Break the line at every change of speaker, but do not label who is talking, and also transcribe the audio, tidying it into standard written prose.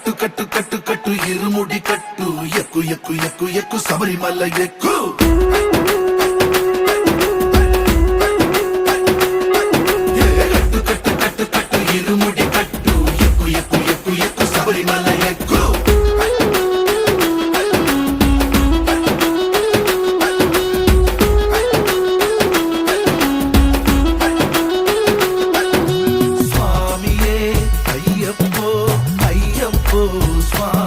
కట్టు కట్టు కట్టు కట్టు ఇరుముడి కట్టు ఎక్కు ఎక్కు ఎక్కు ఎక్కు శబరిమల ఎక్కు కట్టు కట్టు కట్టు కట్టు ఇరుముడి కట్టు ఎక్కు ఎక్కు ఎక్కు ఎక్కు శబరిమల ఎక్కు స్వామియే అయ్యప్పో అయ్యప్పో స్వామి